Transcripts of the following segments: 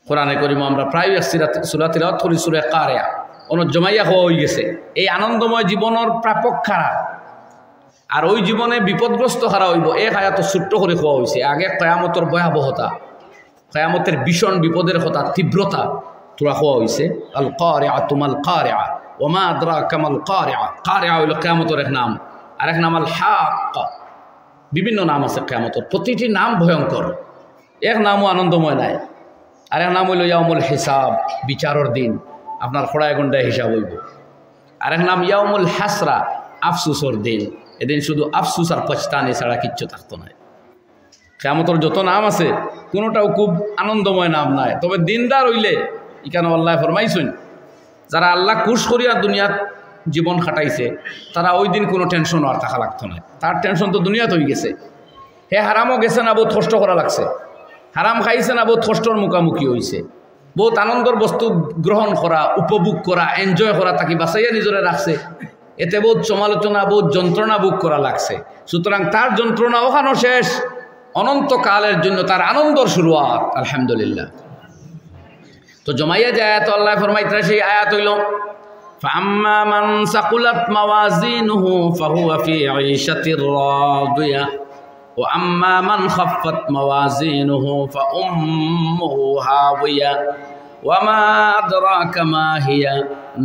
কোরআনে করিম আমরা প্রায় সূরা তিলাওয়াত করি সূরা কারিয়া অন্য জমাইয়া হওয়া হয়ে গেছে। এই আনন্দময় জীবনের প্রাপক খারা আর ওই জীবনে বিপদগ্রস্ত হারা হইব এক আয়াত ছোট্ট করে হওয়া হয়েছে। আগে কিয়ামতের ভয়াবহতা, কিয়ামতের ভীষণ বিপদের কথা, তীব্রতা তোরা হওয়া হয়েছে। আল কারিআ তুমাল কারিআ ওমা আদরাকা মাল কারিআ। কারিআ হইল কিয়ামতের এক নাম, আর এক নাম আল হাক্কা। বিভিন্ন নাম আছে কিয়ামতের, প্রতিটি নাম ভয়ঙ্কর, এক নামও আনন্দময় নাই। আর এক নাম হইল ইয়াউমুল হিসাব, বিচারের দিন, আপনার খড়ায় গন্ডায় হিসাব হইব। আর এক নাম ইয়াউমুল হাসরা, আফসুসর দিন, এদিন শুধু আফসুস আর পছতানি ছাড়া কিচ্ছু থাকতো না। কিয়ামতের যত নাম আছে কোনোটাও খুব আনন্দময় নাম নাই। তবে দিনদার হইলে ইখানে আল্লাহ ফরমাইছেন যারা আল্লাহ কুশ করিয়া দুনিয়াত জীবন খাটাইছে তারা ওই দিন কোনো টেনশন আর থাকা লাগতো না। তার টেনশন তো দুনিয়াত হয়ে গেছে। হে হারামও গেছে না, বহুত কষ্ট করা লাগছে, হারাম খাইছে না, বহুত কষ্টর মুখামুখি হয়েছে, বহুত আনন্দর বস্তু গ্রহণ করা, উপভোগ করা, এনজয় করা তাকে বাঁচাইয়া নিজরে রাখছে। এতে বহুত সমালোচনা, বহুত যন্ত্রণা ভোগ করা লাগছে। সুতরাং তার যন্ত্রণা ওখানো শেষ, অনন্তকালের জন্য তার আনন্দর শুরুয়াত। আলহামদুলিল্লাহ। তো জমাইয়া যে আয়াত আল্লাহ ফরমাইতে সেই আয়াত হইল ফাম্মা মান সাকুলাত মাওয়াজিনুহু ফাহুয়া ফি আইশাতির রাদিয়া ওয়া আম্মা মান খাফফাত মাওয়াজিনুহু ফাউম্মুহু হাওিয়া ওয়া মা আদরাকা মা হিয়া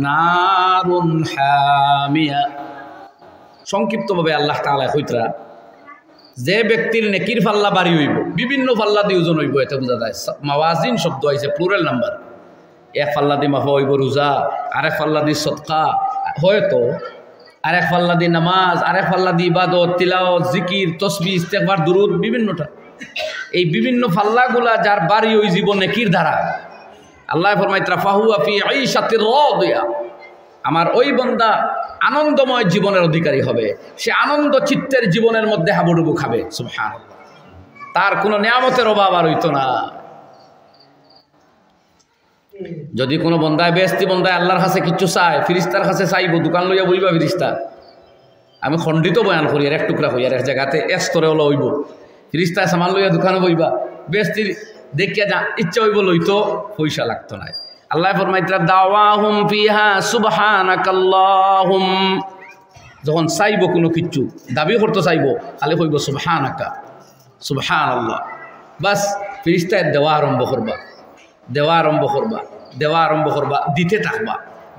নারুন হামিয়া। সংক্ষিপ্তভাবে আল্লাহ তাআলা কইতরা যে ব্যক্তির নেকির পাল্লা বাড়ি হইব, বিভিন্ন পাল্লা দিয়ে ওজন হইব, এতে বোঝা যায় মাওয়াজিন শব্দ আইছে প্লুরাল নাম্বার। এক পাল্লা দিয়ে মাফা হইব রোজা, আরেক পাল্লা দিয়ে সদকা হয়তো, আরেক পাল্লা দিয়ে নামাজ, আরেক পাল্লা দিয়ে ইবাদত, তিলাওয়াত, জিকির, তসবিহ, ইস্তেগফার, দুরুদ, বিভিন্নটা। এই বিভিন্ন পাল্লাগুলা যার বাড়ি ওই জীবন নেকির ধারা, আল্লাহ ফরমাইতরা ফাহুয়া ফি আইশাতির রাদিয়া, আমার ওই বান্দা আনন্দময় জীবনের অধিকারী হবে। সে আনন্দ চিত্তের জীবনের মধ্যে হাবুডুবু খাবে। সুবহানাল্লাহ। তার কোনো নিয়ামতের অভাব আর হইতো না। যদি কোনো বন্দায় বেহেশতি বন্দায় আল্লাহর কাছে কিচ্ছু চায়, ফিরিস্তার কাছে চাইব, দোকান লইয়া বইবা ফিরিস্তা। আমি খণ্ডিত বয়ান করি, আর এক টুকরা হই, আর এক জায়গাতে এক স্তরে হলো হইব। ফিরিস্তায় সামান লইয়া দোকানে বইবা, বেহেশতির দেখিয়া যা ইচ্ছা হইব লইতো, পয়সা লাগতো না। আল্লাহ ফরমাইতরা দাওয়াহুম ফিহা সুবহানাকাল্লাহুম, যখন চাইব কোনো কিচ্ছু দাবি করতে চাইব খালি কইব সুবহানাকা, সুবহানাল্লাহ। বাস ফিরিস্তায় দেওয়া আরম্ভ করবা, দেওয়া আরম্ভ করবা, দেওয়া আরম্ভ করবা, দিতে থাকবা।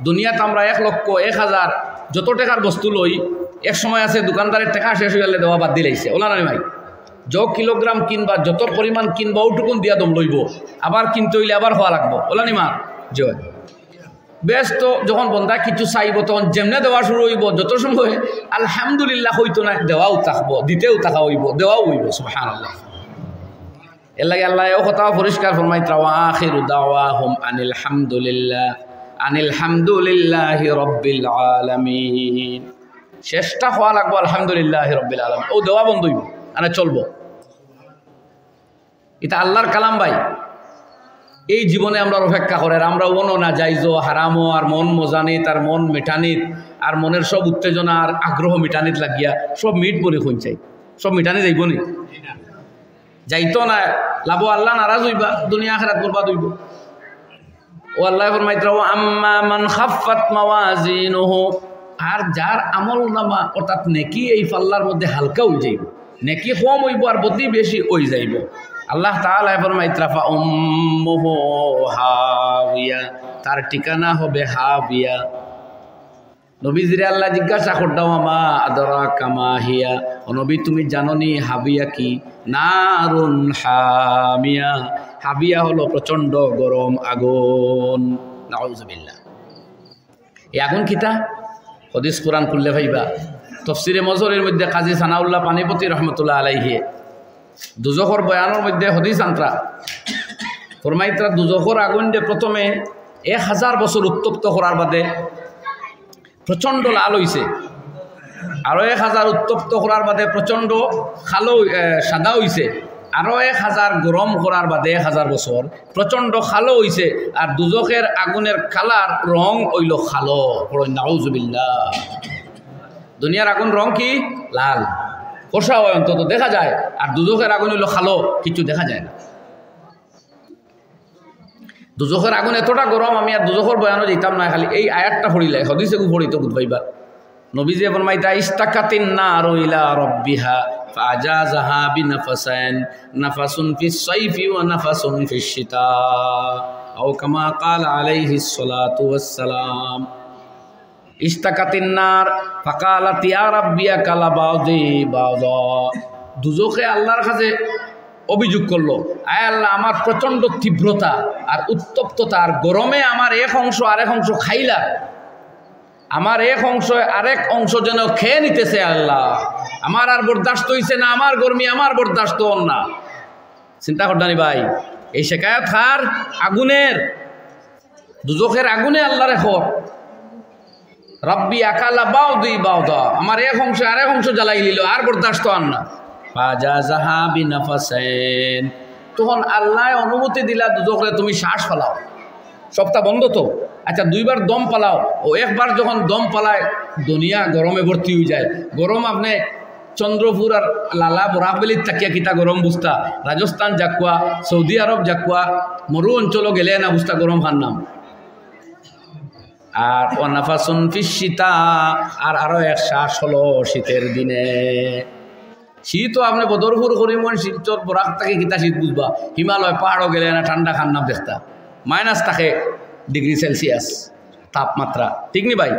দুনিয়াতে আমরা 1 লক্ষ 1000 যত টাকার বস্তু লই, এক সময় আছে দোকানদারের টাকা শেষ হয়ে গেলে দেওয়া বাদ দিলেইছে। ওলা না ভাই, যত কিলোগ্রাম কিনবা, যত পরিমাণ কিনবা, ওটুকুন দিয়া দম লইব, আবার কিনতে হইলে আবার হওয়া লাগবো। ওলা নি মা জয়। ব্যস্ত যখন বন্ধা কিছু চাইব তখন যেমনে দেওয়া শুরু হইব, যত সময় আলহামদুলিল্লাহ হইতো না, দেওয়াও থাকবো, দিতেও থাকা হইব, দেওয়াও হইব। সুবহানাল্লাহ। এর লাগে আল্লাহ ও কথা পরিষ্কার ফরমাইতরা ওয়া আখিরু দাওয়াহুম আনিল হামদুলিল্লাহি রাব্বিল আলামিন। শেষটা হওয়া লাগবো আলহামদুলিল্লাহি রাব্বিল আলামিন। ও দেওয়া বন্ধ হইব, আরে চলবো। এটা আল্লাহর কালাম ভাই। এই জীবনে আমরা অপেক্ষা করে, আমরা মনও না যাইজো হারামো আর মন মজানিত আর মন মেটানিত আর মনের সব উত্তেজনা আর আগ্রহ মিটানিত লাগিয়া সব মিট বলে খুঁজ চাই, সব মিটানি যাইব নি? যাইতো না, লাভ আল্লাহ নারাজ হইবা, দুনিয়া আখিরাত বরবাদ হইব। ও আল্লাহ ফরমাইতরা ওয়া আম্মা মান খাফফাত মাওয়াজিনুহু, আর যার আমল নামা অর্থাৎ নেকি এই পাল্লার মধ্যে হালকা হয়ে যাইব, নেকি কম হইব আর বদি বেশি হয়ে যাইব। আল্লাহ তাআলা ফরমাইতরা ফাউম্মুহু হাওিয়া, তার ঠিকানা হবে হাবিয়া। নবীজিরে আল্লাহ জিজ্ঞাসা করদাও মা আদরাকা মা হিয়া, ও নবী তুমি জানোনি হাবিয়া কি? নারুন হামিয়া, হাবিয়া হলো প্রচণ্ড গরম আগুন। নাউযুবিল্লাহ। এই আগুন কিতা? হাদিস কোরআন খুললে ভাইবা তাফসীরে মজরের মধ্যে কাজী সানাউল্লাহ পানিপতি রহমতুল্লাহ আলাইহি দুজখর বয়ানের মধ্যে হাদিস আনরা ফরমাইতরা দুজখর আগুন যে প্রথমে 1000 বছর উত্তপ্ত করার বাদে প্রচণ্ড লাল হইছে, আরও 1000 উত্তপ্ত করার বাদে প্রচণ্ড কালো সাদা হইছে, আরও 1000 গরম করার বাদে 1000 বছর প্রচণ্ড কালো হইছে। আর দুজখের আগুনের কালার রং হইল কালো। নাউযুবিল্লাহ। দুনিয়ার আগুন রং কি? লাল, ফর্সা হয় অন্তত দেখা যায়, আর দুজখের আগুন হইল কালো, কিছু দেখা যায় না। দুজখের আগুন এতটা গরম আমি আর দুজখর বয়ানো যেতাম না, খালি এই আয়াতটা পড়িলে হদিসে পড়িত বুঝবাইবা। নবীজি ফরমাইতা ইস্তাকাতিন নারু ইলা রাব্বিহা ফাজাযাহা বিনাফাসাইন নাফাসুন ফিস সাইফি ওয়া নাফাসুন ফিস শিতা আও কামা ক্বালা আলাইহিস সালাতু ওয়াস সালাম। ইস্তাকাতিন নার ফাকালাত ইয়া রাব্বিয়া কালা বাউদি বাউদা। দুজখে আল্লাহর কাছে অভিযোগ করলো, আয় আল্লাহ আমার প্রচণ্ড তীব্রতা আর উত্তপ্ততা আর গরমে আমার এক অংশ আরেক অংশ খাইলা, আমার এক অংশ আরেক অংশ যেন খেয়ে নিতেছে আল্লাহ, আমার আর বরদাস্ত হইছে না, আমার গরমি আমার বরদাস্ত না। চিন্তা করদানি ভাই, এই শেখায়ত খার আগুনের, দুজখের আগুনে আল্লাহ রেখো রব্বি আকালা বাউদি বাউদা, আমার এক অংশ আরেক অংশ জ্বালাই নিল, আর বরদাস্ত আন না। ফাজাযাহা বিনাফাসাইন, তখন আল্লাহ অনুমতি দিলা দুজখরে তুমি শ্বাস ফেলাও, সপ্তাহ বন্ধ তো, আচ্ছা দুইবার দম পালাও। ও একবার যখন দম পালায় দুনিয়া গরমে ভর্তি হয়ে যায়। গরম আপনি চন্দ্রপুর আর লালা বরাকবেলির তাকিয়া কিতা গরম বুঝতা, রাজস্থান যাকুয়া সৌদি আরব যাকুয়া মরু অঞ্চলও গেলে না বুঝতা গরম খার নাম। আর ওয়ানাফাসুন ফিস শীতা, আর আরো এক শ্বাস হলো শীতের দিনে। শীতও আপনি বদরপুর করিমন শিলচর বরাক থাকে কিতা শীত বুঝবা, হিমালয় পাহাড়ও গেলে না ঠান্ডা খান নাম দেখতা, মাইনাস থাকে ডিগ্রি সেলসিয়াস তাপমাত্রা, ঠিক নি ভাই?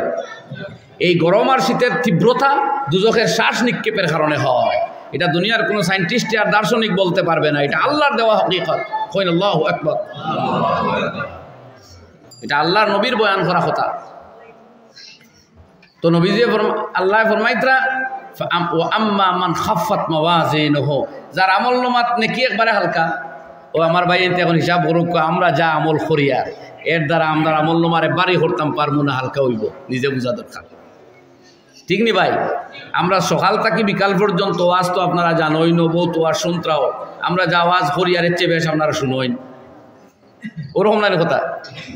এই গরম আর শীতের তীব্রতা দুজখের শ্বাস নিক্ষেপের কারণে হয়। এটা দুনিয়ার কোনো সায়েন্টিস্ট আর দার্শনিক বলতে পারবে না, এটা আল্লাহর দেওয়া হকিকত। কইন আল্লাহু আকবার। এটা আল্লাহর নবীর বয়ান করা কথা। তো নবীজি আল্লাহ ফরমাইতরা আম্মা মান খাফাত মাওয়াজিনুহু, যার আমল নামাত নেকি একবারে হালকা, ও আমার ভাই এতে এখন হিসাব করুক, আমরা যা আমল করিয়া এর দ্বারা আমরা আমল নামারে বাড়ি করতাম পারবো না, হালকা হইব, নিজে বোঝা দরকার, ঠিক নি ভাই? আমরা সকাল থেকে বিকাল পর্যন্ত ওয়াজ তো আপনারা জানোই ন, বহুত ওয়াজ শুনত্রাও, আমরা যা ওয়াজ করিয়ার এর চেয়ে বেশ আপনারা শুনোইন, ওরকম না কথা,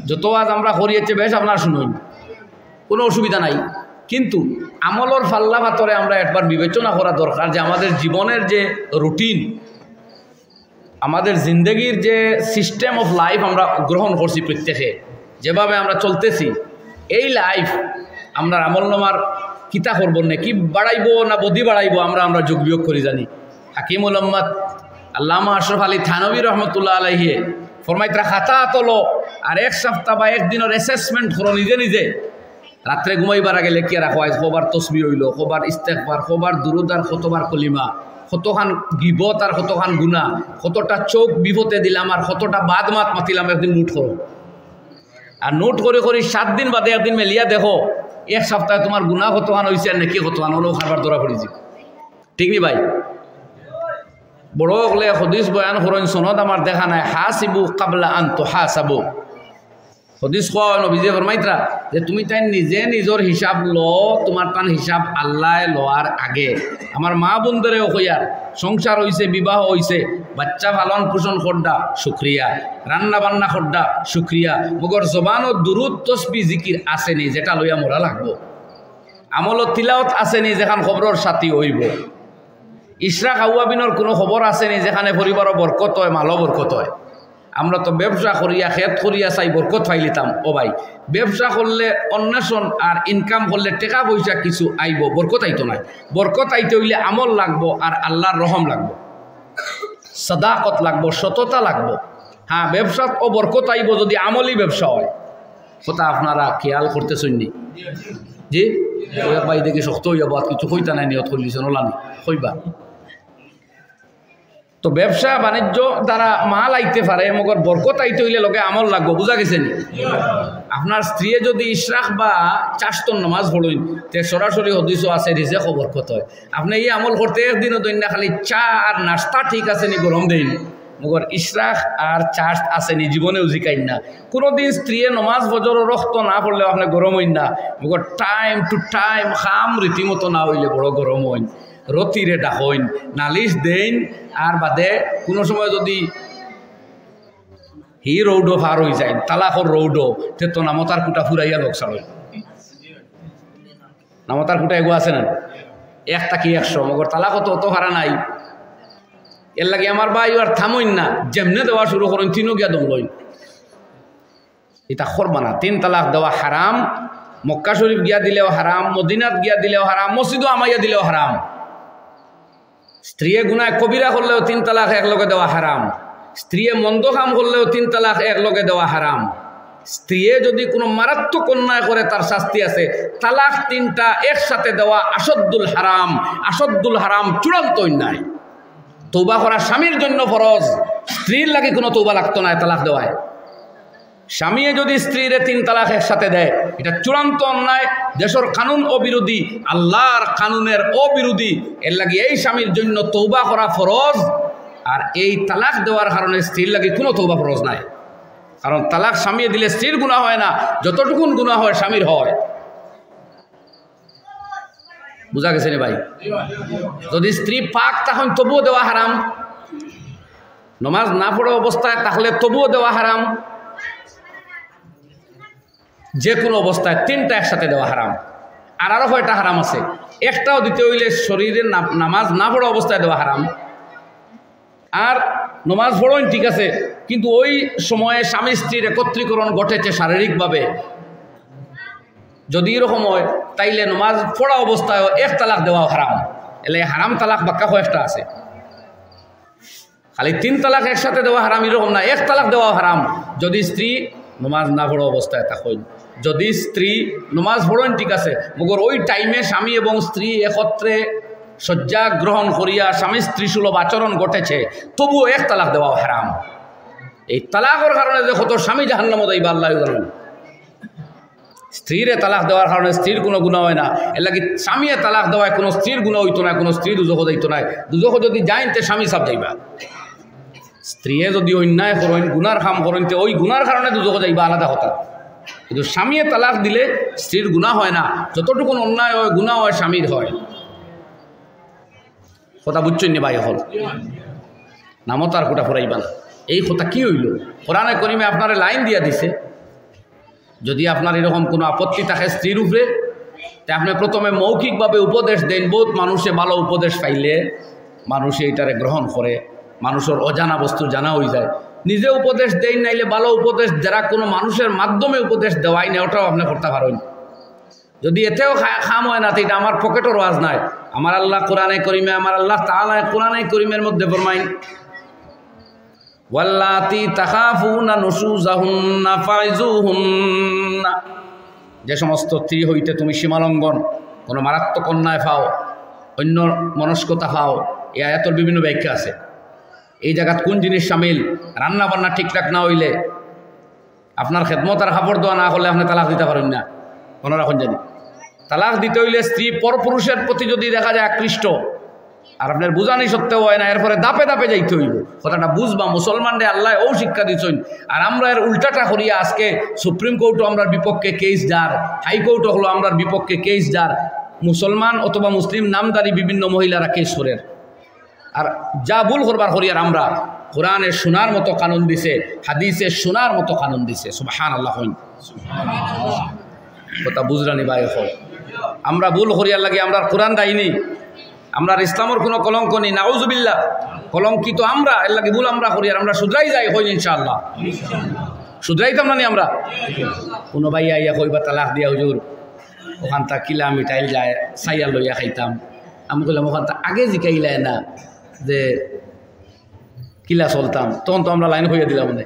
যত ওয়াজ আমরা করিয়ার চেয়ে বেশ আপনারা শুনোইন, কোনো অসুবিধা নাই। কিন্তু আমলর ফাল্লা ভাতরে আমরা একবার বিবেচনা করা দরকার যে আমাদের জীবনের যে রুটিন, আমাদের জিন্দগির যে সিস্টেম অফ লাইফ আমরা গ্রহণ করছি, প্রত্যেকে যেভাবে আমরা চলতেছি, এই লাইফ আমরা আমলনামার কিতা করবো না, কি বাড়াইবো না বদি বাড়াইবো, আমরা যোগ বিয়োগ করি জানি। হাকিমুল উম্মাত আল্লামা আশরাফ আলী থানভী রহমতুল্লাহ আলাইহি ফরমাইতরা খাতা তোলো আর এক সপ্তাহ বা একদিনের অ্যাসেসমেন্ট করো নিজে নিজে। রাত্রে ঘুমাইবার আগে লেখিয়া রাখো, আজ কবার তসবি হইল, কবার ইস্তেগফার, কবার দুরুদ আর কতবার কলিমা, কতখান গিবত আর কতখান গুনাহ, কতটা চোখ বিপদে দিলাম আর কতটা বাদ মাত মাতিলাম, একদিন নোট করো। আর নোট করে করে 7 দিন বাদে একদিন মেলিয়া দেখো, এক সপ্তাহে তোমার গুনাহ কতখান হয়েছে আর নাকি কতখান হলেও খাবার ধরা পড়েছি, ঠিক নি ভাই? বড় হলে হদিস বয়ান করেন, সনদ আমার দেখা নাই, হাসিবু কাবলা আন তুহাসাবু। হদিস কোয়া নবীজি ফরমাইতরা যে তুমি তাই নিজে নিজের হিসাব লো, তোমার তান হিসাব আল্লাহ লোয়ার আগে। আমার মা বোনদেরও কইয়ার, সংসার হইছে, বিবাহ হইছে, বাচ্চা পালন পোষণ করডা শুক্রিয়া, রান্না বান্না করডা শুক্রিয়া, মগর জবানও দুরুদ তসবি জিকির আসেনি যেটা লইয়া মরা লাগবো, আমলত তিলাওয়াত আসেনি যেখান খবরের সাথী হইব, ইশরাক আউয়াবিনের কোনো খবর আসেনি যেখানে পরিবারও বরকত হয়, মালও বরকত হয়। আমরা তো ব্যবসা করিয়া খেত করিয়া চাই বরকত ফাইলিতাম। ও ভাই, ব্যবসা করলে অন্বেষণ আর ইনকাম করলে টাকা পয়সা কিছু আইব, বরকত আইতো নাই। বরকত আইতে হইলে আমল লাগবো আর আল্লাহর রহম লাগবো, সাদাকত লাগবো, সততা লাগবো। হ্যাঁ, ব্যবসা ও বরকত আইব যদি আমলি ব্যবসা হয়। কথা আপনারা খেয়াল করতেছেন নি? জি ভাই, দেখি শক্ত হইয়া বাদ কিছু কইতা নাই, নিয়ত করলিছেন ওলানি কইবা। তো ব্যবসা বাণিজ্য দ্বারা মাল আইতে পারে, মগর বরকত আইতে হইলে লোকে আমল লাগবো, বুঝা গেছে নি? আপনার স্ত্রী যদি ইশরাক বা চাষতন নামাজ পড়েন, তে সরাসরি হদিসও আছে রিজেক বরকত হয়। আপনি এই আমল করতে একদিনও দৈন্য খালি চা আর নাস্তা ঠিক আছে নি, গরম দেন, মগর ইশরাক আর চাষ আসেনি, জীবনেও জিকাইন না। কোনোদিন স্ত্রীয়ে নমাজ বজর রক্ত না পড়লেও আপনি গরম হইন না, মগর টাইম টু টাইম খাম রীতিমতো না হইলে বড় গরম হইন, রতিরে ডাকইন, নালিশ দেন। আর বাদে কোনো সময় যদি হি রৌডো পার হয়ে যায়, তালাকর রৌডো, তে তো নামতার কুটা ফুরাইয়া লোক ছাড়, নামতার কুটা এগো আছে না, একটা কি 100, মগর তালাকও তো অত ভাড়া নাই। এর লাগে আমার ভাই আর থামইন না, যেমনে দেওয়া শুরু করেন তিনও গিয়া দম লইন, এটা করবা না। 3 তালাক দেওয়া হারাম। মক্কা শরীফ গিয়া দিলেও হারাম, মদিনাত গিয়া দিলেও হারাম, মসজিদও আমাইয়া দিলেও হারাম। স্ত্রীয়ে গুনায় কবিরা করলেও 3 তালাক একলগে দেওয়া হারাম। স্ত্রীয়ে মন্দ কাম করলেও 3 তালাক একলগে দেওয়া হারাম। স্ত্রীয়ে যদি কোনো মারাত্মক অন্যায় করে তার শাস্তি আছে। তালাক 3টা একসাথে দেওয়া আশদ্দুল হারাম। আশদ্দুল হারাম চূড়ান্ত অন্যায়। তৌবা করা স্বামীর জন্য ফরজ, স্ত্রীর লাগে কোনো তৌবা লাগতো না তালাক দেওয়ায়। স্বামীয়ে যদি স্ত্রীর 3 তালাক একসাথে দেয় এটা চূড়ান্ত অন্যায়, দেশের কানুন অবিরোধী, আল্লাহর কানুনের অবিরোধী। এর লাগে এই স্বামীর জন্য তৌবা করা ফরজ। আর এই তালাক দেওয়ার কারণে স্ত্রীর লাগে কোনো তৌবা ফরজ নাই। কারণ তালাক স্বামী দিলে স্ত্রীর গুনাহ হয় না, যতটুকুন গুনাহ হয় স্বামীর হয়। বুঝা গেছে নি ভাই? যদি স্ত্রী পাক তখন তবুও দেওয়া হারাম। নমাজ না পড়া অবস্থায় তাহলে তবুও দেওয়া হারাম। যে কোনো অবস্থায় 3টা একসাথে দেওয়া হারাম। আর আরো কয়টা হারাম আছে? একটাও দিতে হইলে শরীরের নামাজ না পড়া অবস্থায় দেওয়া হারাম। আর নমাজ পড়েন ঠিক আছে, কিন্তু ওই সময়ে স্বামী স্ত্রীর একত্রীকরণ ঘটেছে শারীরিকভাবে, যদি এরকম হয় তাইলে নমাজ পড়া অবস্থায় 1 তালাক দেওয়া হারাম। এলে হারাম তালাক বাক্কা কয়েকটা আছে। খালি 3 তালাক একসাথে দেওয়া হারাম এরকম না, 1 তালাক দেওয়া হারাম যদি স্ত্রী নমাজ না পড়া অবস্থায় থাকেন। যদি স্ত্রী নমাজ পড়েন ঠিক আছে, মগর ওই টাইমে স্বামী এবং স্ত্রী একত্রে শয্যা গ্রহণ করিয়া স্বামী স্ত্রী সুলভ আচরণ ঘটেছে, তবুও 1 তালাক দেওয়া হারাম। এই তালাকের কারণে যে কত স্বামী জাহান্নামে যাইবা আল্লাহ জানেন। স্ত্রীরে তালাক দেওয়ার কারণে স্ত্রীর কোনো গুনাহ হয় না। এর লাগে স্বামীয়ে তালাক দেওয়ায় কোনো স্ত্রীর গুনাহ হইতো না, কোনো স্ত্রী দুজখ যাইতো না। দুজখ যদি যাইতে স্বামী সাপ যাইবা। স্ত্রীয়ে যদি অন্যায় করেন, গুনার কাম করেন, ওই গুনার কারণে দুজখ যাইবা, আলাদা কথা। কিন্তু স্বামীয়ে তালাক দিলে স্ত্রীর গুনাহ হয় না, যতটুকু অন্যায় হয় গুনাহ হয় স্বামীর হয়। কথা বুঝছেন নি ভাই? হল নামও তার কোটা ফুরাইবা না। এই কথা কি হইল? কোরআনে করিমে আপনারা লাইন দিয়া দিছে, যদি আপনার এরকম কোনো আপত্তি থাকে স্ত্রীর উপরে, তা আপনি প্রথমে মৌখিকভাবে উপদেশ দেন। বহুত মানুষে ভালো উপদেশ পাইলে মানুষে এটারে গ্রহণ করে, মানুষের অজানা বস্তু জানা হয়ে যায়। নিজে উপদেশ দেন নাইলে ভালো উপদেশ যারা কোনো মানুষের মাধ্যমে উপদেশ দেওয়াই না, ওটাও আপনি করতে পারেন। যদি এতেও খাম হয় না, তো এটা আমার পকেটের ওয়াজ নাই। আমার আল্লাহ কোরআনে করিমে, আমার আল্লাহ তাআলা কোরআনে করিমের মধ্যে ফরমাইন, ওয়াল্লাতি তাখাফুনা নুশুজাহুন্না ফাইজুহুন্না, যে সমস্ত স্ত্রী হইতে তুমি সীমালঙ্ঘন, কোনো মারাত্মক অন্যায় পাও, অন্য মনস্কতা পাও। এই আয়াতের বিভিন্ন ব্যাখ্যা আছে। এই জায়গাত কোন জিনিস শামিল? রান্না বান্না ঠিকঠাক না হইলে, আপনার খেদমত আর কাপড় দেওয়া না হলে আপনি তালাক দিতে পারেন না। মনে রাখুন, জানি তালাক দিতে হইলে স্ত্রী পরপুরুষের প্রতি যদি দেখা যায় আকৃষ্ট, আর আপনার বুঝানি সত্ত্বেও হয় না, এরপরে দাপে দাপে যাইতে হইব। কথাটা বুঝবা। মুসলমানরে আল্লাহ ও শিক্ষা দিচ্ছেন, আর আমরা এর উল্টাটা করিয়া আজকে সুপ্রিম কোর্টও আমরার বিপক্ষে কেস যার, হাইকোর্টও হলো আমরার বিপক্ষে কেস যার, মুসলমান অথবা মুসলিম নামদারি বিভিন্ন মহিলারা কেস করেন। আর যা ভুল করবার করিয়ার আমরা কোরআনে শোনার মতো কানুন দিছে, হাদিসে শোনার মতো কানুন দিছে। সুবহানাল্লাহ। কথা বুঝরানি ভাই, হল আমরা ভুল করিয়ার লাগে আমরা কোরআন দায়নি, আমরা ইসলামের কোনো কলঙ্ক নেই। নাউজুবিল্লাহ, কলঙ্কিত আমরা। এর লাগে ভুল আমরা করি, আর আমরা শুধরাই যাই হই ইনশাআল্লাহ। শুধরাইতাম না নি আমরা? কোনো ভাই আইয়া কইবা তালাক দিয়া হুজুর ওখান তা কিলা মিঠাইল যায় সাইয়া লইয়া খাইতাম। আমি কইলাম ওখান তা আগে জিকাইলাই না যে কিলা চলতাম, তখন তো আমরা লাইন হইয়া দিলাম। মানে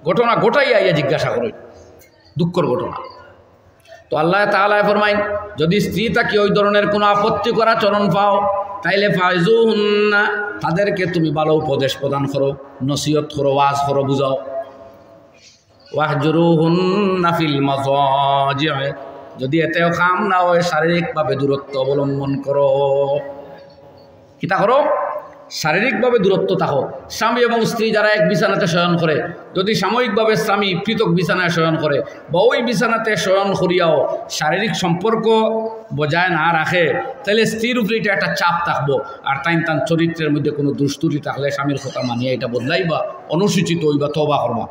ঘটনা গোটাই আইয়া জিজ্ঞাসা করি, দুঃখর ঘটনা। তো আল্লাহ তাআলা ফরমাইন, যদি স্ত্রী তাকে ওই ধরনের কোনো আপত্তি করা চরণ পাও, তাইলে ফাইজুহুন্না, তাদেরকে তুমি ভালো উপদেশ প্রদান করো, নসিহত করো, ওয়াজ করো, বুঝাও। ওয়াহজুরুহুন্না ফিল মাযাজি', যদি এতেও কাম না হয় শারীরিকভাবে দূরত্ব অবলম্বন করো। কিতা করো? শারীরিকভাবে দূরত্ব থাকো। স্বামী এবং স্ত্রী যারা এক বিছানাতে শয়ন করে, যদি সাময়িকভাবে স্বামী পৃথক বিছানায় শয়ন করে বা ওই বিছানাতে শয়ন করিয়াও শারীরিক সম্পর্ক বজায় না রাখে, তাহলে স্ত্রীর উপরে এটা একটা চাপ থাকবো। আর তাই তার চরিত্রের মধ্যে কোনো দুষ্টুটি থাকলে স্বামীর কথা মানিয়ে এটা বদলাইবা, অনুসূচিত হইবা, তওবা করবা।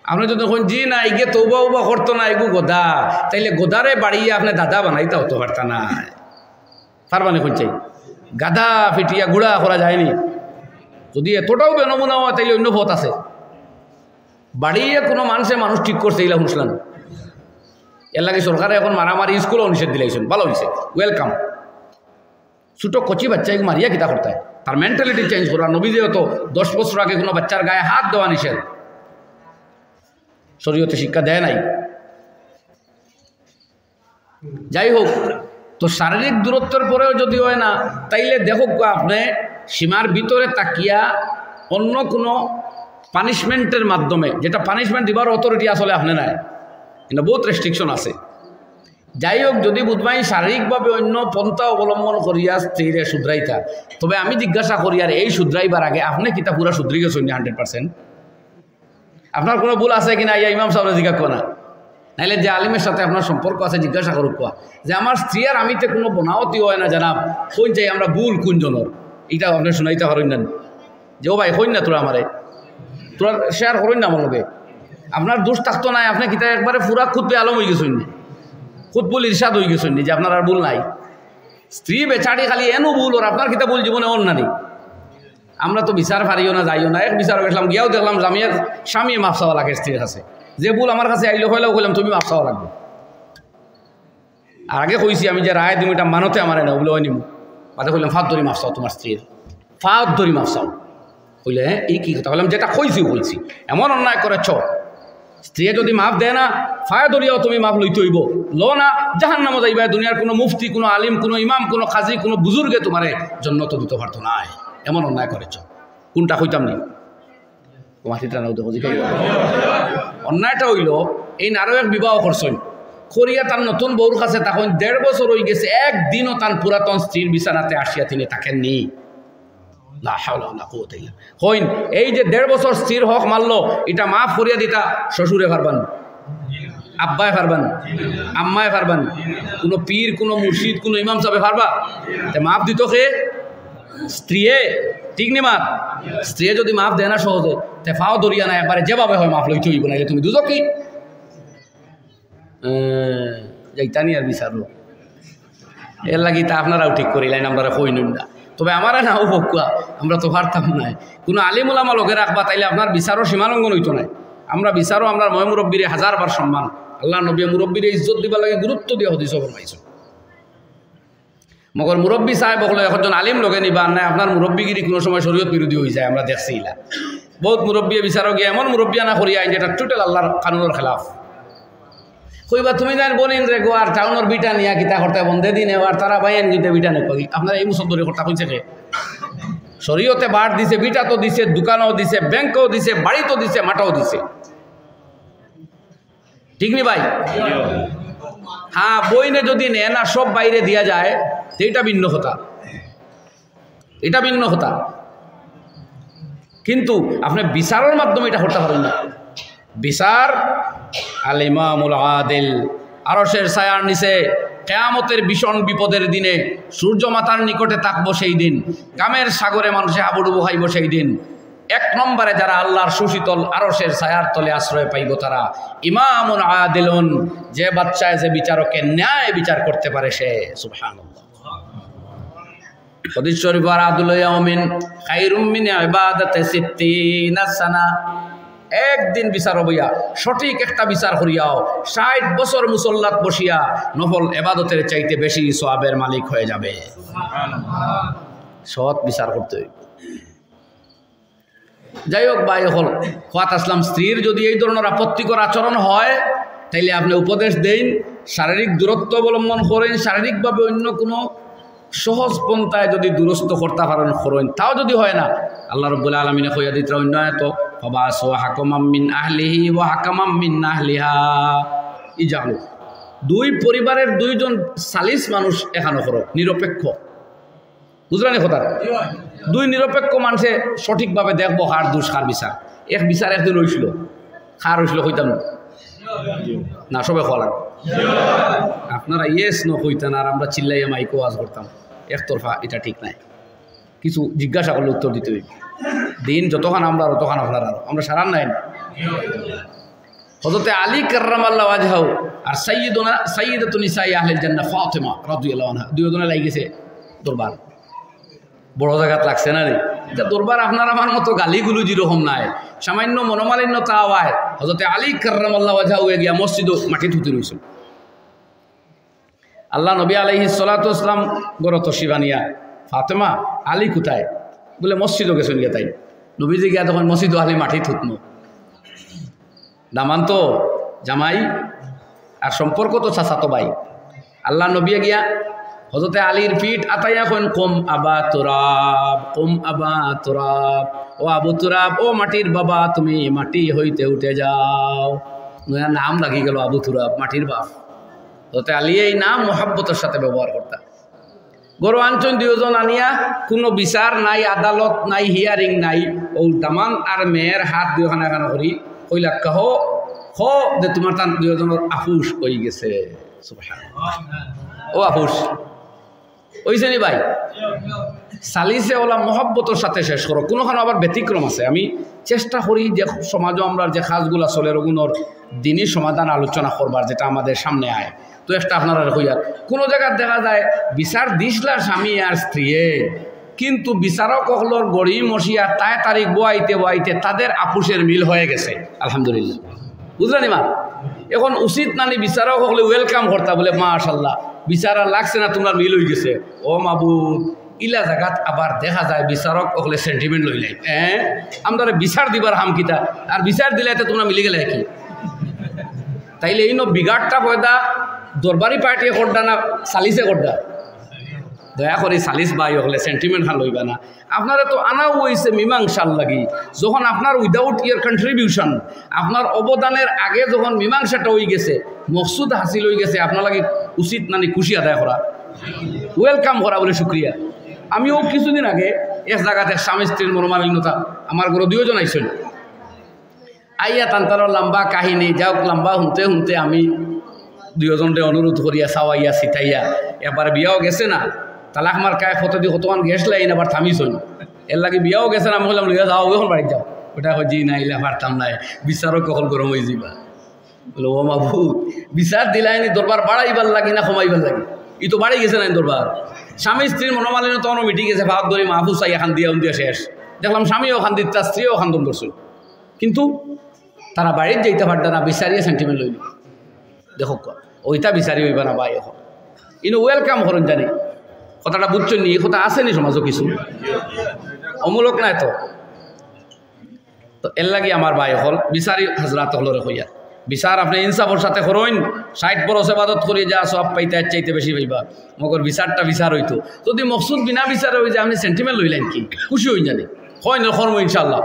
আপনি যদি দেখুন জি না এগে তওবা উবা করতো না, এগু গোদা, তাইলে গোদারে বাড়িয়ে আপনি দাদা বানাইতে হতো পারতা না। তার মানে কোন চাই গাধা ফিটিয়া গুড়া করা যায়নি। যদি এতটাও বেনমুনা হয় তাইলে অন্য পথ আছে। বাড়িয়ে কোনো মানুষ ঠিক করছে এইলা শুনছিলাম। এর লাগে সরকারে এখন মারামারি স্কুলও নিষেধ দিলাইছেন, ভালো হয়েছে, ওয়েলকাম। ছোটো কচি বাচ্চাকে মারিয়া কিতা করতে হয়, তার মেন্টালিটি চেঞ্জ করা। নবীজি তো 10 বছর আগে কোনো বাচ্চার গায়ে হাত দেওয়া নিষেধ, শরীয়তে শিক্ষা দেয় নাই। যাই হোক, তো শারীরিক দূরত্বের পরেও যদি হয় না, তাইলে দেখুক আপনি সীমার ভিতরে তাকিয়া অন্য কোনো পানিশমেন্টের মাধ্যমে, যেটা পানিশমেন্ট দিবার অথরিটি আসলে আপনি নাই, কিন্তু বহুত রেস্ট্রিকশন আছে। যাই হোক, যদি বুধবাই শারীরিকভাবে অন্য পন্থা অবলম্বন করিয়া স্ত্রীরে শুধরাইতা, তবে আমি জিজ্ঞাসা করি আর এই শুধরাইবার আগে আপনি কিতা পুরা শুধরি গেছেন 100%? আপনার কোনো ভুল আছে কিনা ইয়া ইমাম সাহেব জিজ্ঞাসা না, নাইলে যে আলিমের সাথে আপনার সম্পর্ক আছে জিজ্ঞাসা করুক কোয়া যে আমার স্ত্রী আর আমিতে কোনো বনাওতি হয় না জানাব, কোন চাই আমরা ভুল কোনজনের, এটা আপনি শুনাইতে পারেন না যে ও ভাই হইন না তোরা আমারে, তোরা শেয়ার করেন না আমার লগে। আপনার দোষ থাকতো নাই, আপনি কিতা একবারে পুরা খুদবে আলম হয়ে গেছেন, খুদবুল ইরশাদ হয়ে গেছেন যে আপনার আর ভুল নাই। স্ত্রী বেচারি খালি এনো ভুল, ওর আপনার কিতা ভুল জীবনে অন্য নেই। আমরা তো বিচার পারিও না, যাইও না, এক বিচার গেছিলাম, গিয়াও দেখলাম জামিয়ার স্বামী মাফ চাওয়া লাগে স্ত্রীর কাছে, যে ভুল আমার কাছে আইলে হইলেও কইলাম তুমি মাফ চাওয়া লাগবে। আর আগে কইছি আমি যে রায় দিম এটা মানতে আমার না, ওগুলো নিম বাদে কইলাম ফাঁদ ধরি মাফ চাও তোমার স্ত্রীর, ফাঁদ ধরি মাফ চাও। কইলে হ্যাঁ এই কী কথা, বললাম যেটা কইছি এমন অন্যায় করেছ, স্ত্রী যদি মাফ দেয় না ফায়া ধরিয়াও তুমি মাফ লইতে হইব, লো না জাহান্নামে যাইবা। দুনিয়ার কোনো মুফতি, কোনো আলিম, কোনো ইমাম, কোনো কাজী, কোনো বুজুর্গে তোমারে জন্নত দিতে পারতো না, এমন অন্যায় করেছ। কোনটা কইতাম নি অন্যায়টা হইল এই নারও এক বিবাহ করছেন করিয়া তার নতুন বউর কাছে তখন 1.5 বছর হয়ে গেছে, একদিনও তার পুরাতন স্ত্রীর বিছানাতে আসিয়া তিনি থাকেননি। হইন এই যে 1.5 বছর স্ত্রীর হক মারলো, এটা মাফ করিয়া দিতা শ্বশুরে পারবেন, আব্বায় পারবেন, আম্মায় পারবেন, কোনো পীর, কোনো মুর্শিদ, কোনো ইমাম সাহেব পারবা? মাফ দিত কে? স্ত্রীয়ে, ঠিক নি? মাফ স্ত্রীয়ে যদি মাফ দেয় না সহজে, তে ফাও দরিয়া না, একবারে যেভাবে হয় মাফ লইতে হইব, নাইলে তুমি দুজকি যাইতানি আর বিচারলো। এর লাগি তা আপনারাও ঠিক করিলেন, আমরা কই নিন না, তবে আমারা নাও বকুয়া, আমরা তো পারতাম নাই। কোনো আলিমুলামা লোকে রাখবা, তাইলে আপনার বিচারও সীমালঙ্ঘন হইতো নাই। আমরা বিচারও আমরা ময় মুরব্বীরে 1000বার সম্মান, আল্লাহ নবী মুরব্বীরে ইজ্জত দিবার লাগে গুরুত্ব দিয়ে হদিস ফরমাইছো। মগর মুরব্বী সাহেব হলে একজন আলিম লোকে নিবা নাই, আপনার মুরব্বীগিরি কোনো সময় শরীয়ত বিরোধী হয়ে যায়, আমরা দেখছি ইলা বহুত মুরব্বী বিচারও গিয়ে এমন মুরব্বী আনা করিয়া আইন যেটা টোটাল আল্লাহর কানুনের খেলাফ। কইবা তুমি জান বলিন রে গো, আর টাউনের বিটা নিয়া কিতা করতে বন্ধে দিনে, আর তারা বাইন কিন্তু বিটা নেই। আপনার এই মুসদ্দরি কথা কইছে কে? শরীয়তে বার দিছে, বিটা তো দিছে, দোকানও দিছে, ব্যাংকও দিছে, বাড়ি তো দিছে, মাটাও দিছে, ঠিক নি ভাই? হ্যাঁ, বইনে যদি নেয় না সব বাইরে দিয়া যায়, এটা ভিন্ন কথা, এটা ভিন্ন কথা। কিন্তু আপনি বিচারের মাধ্যমে এটা করতে পারেন না। বিচার আল ইমামুল আদিল, আরশের ছায়ার নিচে কিয়ামতের ভীষণ বিপদের দিনে সূর্য মাথার নিকটে থাকবো সেই দিন, কামের সাগরে মানুষে হাবুডুবু খাইব সেই দিন। 1 নম্বরে যারা আল্লাহর সুশীতল আরশের ছায়ার তলে আশ্রয় পাইব তারা ইমামুন আদিলুন, যে বাচ্চায় যে বিচারকে ন্যায় বিচার করতে পারে সে। সুবহানাল্লাহ। হাদিস শরীফ, আরাদুল ইয়াউমিন খায়রুম মিন ইবাদাতি 60 সানা, একদিন বিচার হইয়া সঠিক একটা বিচার করিয়াও 60 বছর মুসল্লাত বসিয়া নফল এবাদতের চাইতে বেশি সওয়াবের মালিক হয়ে যাবে। সৎ বিচার করতে হইবে। যাই হোক ভাই, হল খাত আসলাম, স্ত্রীর যদি এই ধরনের আপত্তিকর আচরণ হয় তাইলে আপনি উপদেশ দেন, শারীরিক দূরত্ব অবলম্বন করেন, শারীরিকভাবে অন্য কোনো সহজ পন্থায় যদি দূরস্থ করতে পারেন করেন। তাও যদি হয় না, আল্লাহ রাব্বুল আলামিনে কইয়া দিতে অন্য এত ফাবাসু হাকামাম মিন আহলিহি ওয়া হাকামাম মিন আহলিহা ইজালু, 2 পরিবারের 2 জন সালিস মানুষ এখানে করো, নিরপেক্ষ। বুঝলেন কথা? 2 নিরপেক্ষ মানুষে সঠিকভাবে দেখবো কার দোষ কার বিচার। এক বিচার একদিন হয়েছিল, কার হয়েছিল কইতাম না, সবে খোয়া লাগবে। আপনারা ইয়েস ন কইতেন আর আমরা চিল্লাইয়া মাইকো ওয়াজ করতাম, একতরফা, এটা ঠিক নাই। কিছু জিজ্ঞাসা করলে উত্তর দিতে হইবে। দিন যতক্ষণ আমরা ততক্ষণ আপনারা, আমরা সারান নাই। হযরতে আলী কাররামাল্লাহু ওয়াজহাহু আর সাইয়্যিদাতুন নিসাই আহলিল জান্নাহ ফাতিমা রাদিয়াল্লাহু আনহা 2 জনে লাগি গেছে দরবার, বড় জায়গাত লাগছে না রে। এটা দরবার আপনার আমার মতো গালিগুলো যেরকম নাই, সামান্য মনোমালিন্যতা হওয়ায় হযরতে আলী কাররামাল্লাহু ওয়াজহাহু গিয়া মসজিদও মাটি থুতি রইছেন। আল্লাহ নবী আলাইহিস সালাতু ওয়াসসালাম গরত শিবানিয়া ফাতেমা আলী কোথায় বলে মসজিদও গেছেন গিয়া, তাই নবীজি গিয়া তখন মসজিদ আলী মাটি থুতনো দামান তো জামাই আর সম্পর্ক তো চাচাতো ভাই। আল্লাহ নবী গিয়া হযরতে আলীর পিঠ আতাইয়া কইন কুম আবা তুরাব, কুম আবা তুরাব, ও আবু তুরাব, ও মাটির বাবা তুমি মাটি হইতে উঠে যাও। নয়া নাম লাগি গেল আবু তুরাব, মাটির বাপ। হযরতে আলী এই নাম মোহাব্বতের সাথে ব্যবহার করতা। গরু আনছেন দুজন আনিয়া, কোনো বিচার নাই, আদালত নাই, হিয়ারিং নাই, ও দামান আর মেয়ের হাত দুখানা খানা করি কইলা কহ হ যে তোমার তার দুজনের আফুস হয়ে গেছে। ও আফুস ওইছে নি ভাই, সালিসে ওলা মহব্বতের সাথে শেষ করো। কোনোখানে আবার ব্যতিক্রম আছে। আমি চেষ্টা করি যে সমাজও আমরা যে কাজগুলা চলে ওগুলোর দিনই সমাধান আলোচনা করবার, যেটা আমাদের সামনে আয়। তো একটা আপনারা হইয়ার কোনো জায়গায় দেখা যায় বিচার দিসলা স্বামী আর স্ত্রীয়ে, কিন্তু বিচারক হলোর গড়ি মশিয়া তাই তারিখ বোয়াইতে বোয়াইতে তাদের আপুসের মিল হয়ে গেছে, আলহামদুলিল্লাহ। বুঝলেন মা? এখন উচিত নানি বিচারক হলে ওয়েলকাম করতা, বলে মাশাল্লাহ বিচার আর লাগছে না, তোমার মিল হয়ে গেছে। ও মাবুদ, ইলা জায়গাত আবার দেখা যায় বিচারক হলে সেন্টিমেন্ট লইলাই, আমরা বিচার দিবার হামকিতা, আর বিচার দিলে তোমরা মিলি গেলে কি? তাইলে এই বিগাড়টা পয়দা দরবারি পার্টি করডা না সালিসে করডা? দয়া করে সালিস বাই হলে সেন্টিমেন্ট হাল লইবা না। আপনারা তো আনাও হয়েছে মীমাংসার লাগি, যখন আপনার উইদাউট ইয়ার কন্ট্রিবিউশন, আপনার অবদানের আগে যখন মীমাংসাটা হয়ে গেছে, মকসুদ হাসিল হয়ে গেছে, আপনার লাগে উচিত নানি খুশি আদায় করা, ওয়েলকাম করা বলে শুক্রিয়া। আমিও কিছুদিন আগে এক জায়গাতে স্বামী স্ত্রীর মনোমালিন্যতা, আমার ঘরে দুজন আইসেন, আইয়া তান্তার লম্বা কাহিনী, যাও লম্বা শুনতে শুনতে আমি দুজনরে অনুরোধ করিয়া চাওয়াইয়া চিতাইয়া, এবার বিয়াও গেছে না, তালাক মার কায় ফটো দিয়ে কতক্ষণ গেছ লাইন আবার থামিছই, এর লাগে বিয়াও গেছে না, আমি বললাম লইয়া যাও এখন বাড়ি যাও। ওটা হয় জি নাই পারতাম নাই, বিচারও কখন গরম হয়ে যাবা। বলো ও মাবু, বিচার দিলাইনি দরবার বাড়াইবার লাগি না কমাইবার লাগি? ই তো বাড়ি গেছে না দরবার। স্বামী স্ত্রীর মনোমালিন্য তখনও মিটি গেছে, ভাব ধরে মাহফুজ চাই এখান দিয়ে দিয়া শেষ। দেখলাম স্বামীও খান দিত, স্ত্রীও খান দম করছিল, কিন্তু তারা বাড়ির যাইতে পারত না, বিচারিয়ে সেন্টিমেন্ট লইল। দেখো ওইটা বিচারি হইবা না ভাই, এখন ইনো ওয়েলকাম করেন জানি, কথাটা বুঝছেন নি? এই কথা আসেনি সমাজও কিছু, অমূলক নাই তো। তো এর লাগে আমার ভাই হল বিচারি হাজরাত হলরে হইয়া বিচার আপনি ইনসাফের সাথে করইন, 60 বরস ইবাদত করি যা সব পাইতে চাইতে বেশি পাইবা, মগর বিচারটা বিচার হইতো। যদি মকসুদ বিনা বিচারে হয়ে যায়, আপনি সেন্টিমেন্ট লইলেন কি? খুশি হই জানি হয় না কর্ম ইনশাল্লাহ।